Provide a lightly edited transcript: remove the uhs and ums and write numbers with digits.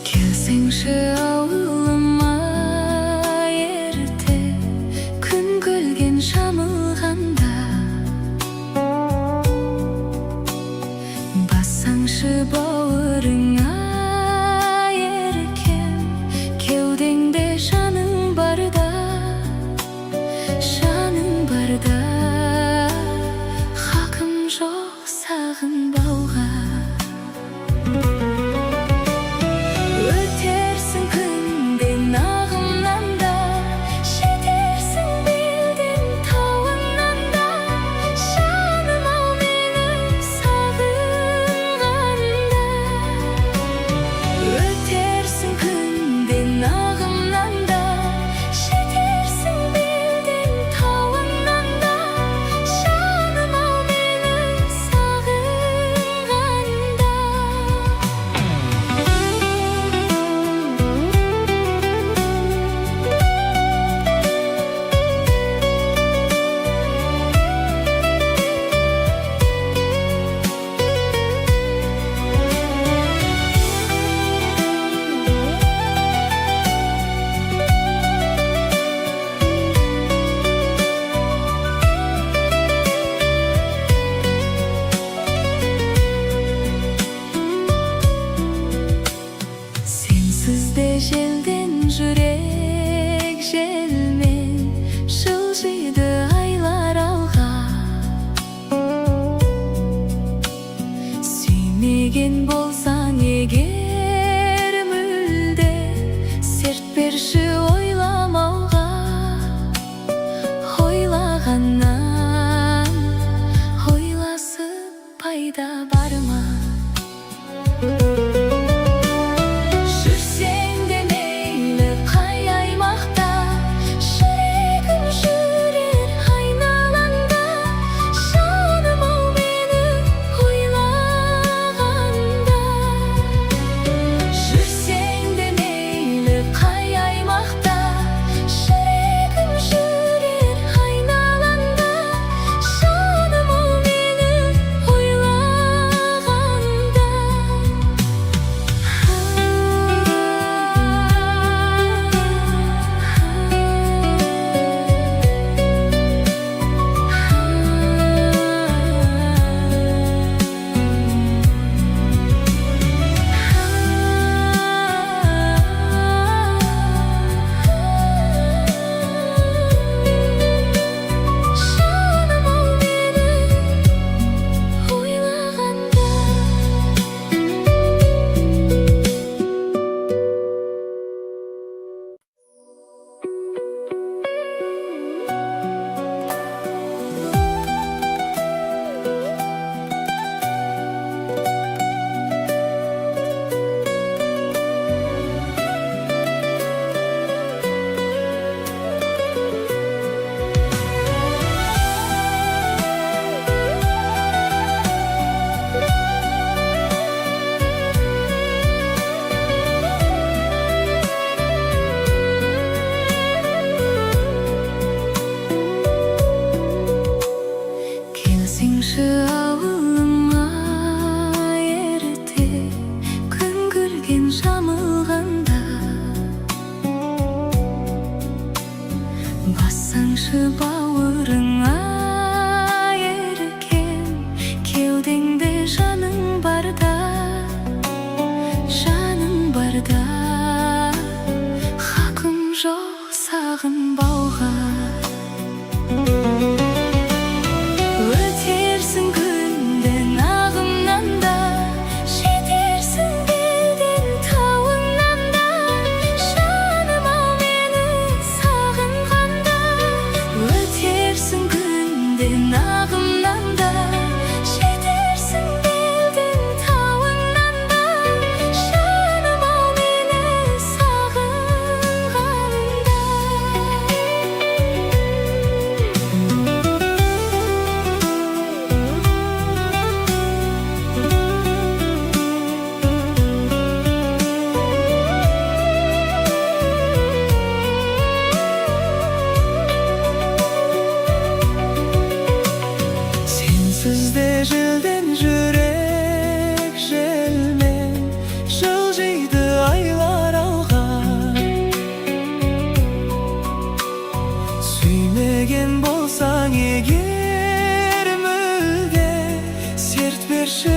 келсеңші ауылыма ерте, күн көлген жамылғанда, бассаңшы бауырыңа еркем, кеудеңде жаның барда, хақым жоқ сағынбауға. Желден жүрек желмен жылжиды айлар алға. Сүймеген болсаң егер мүлде, серт берші ойламауға. Ойлағаннан ойласып пайда бар ма? Бассаңшы бауырыңа еркем, кеудеңде жаның барда, хақым жоқ сағынбауға. Өтерсің күнден ағымнан да, жетерсің белден тауыңнан да, жаным ау мені сағынғанда. Өтерсің күнден ағымнан да, жетерсің белден тауыңнан да. Elden jürek jelmen Жылжыйды айлар алға Сүймеген болсаң егер мүлде Серт берші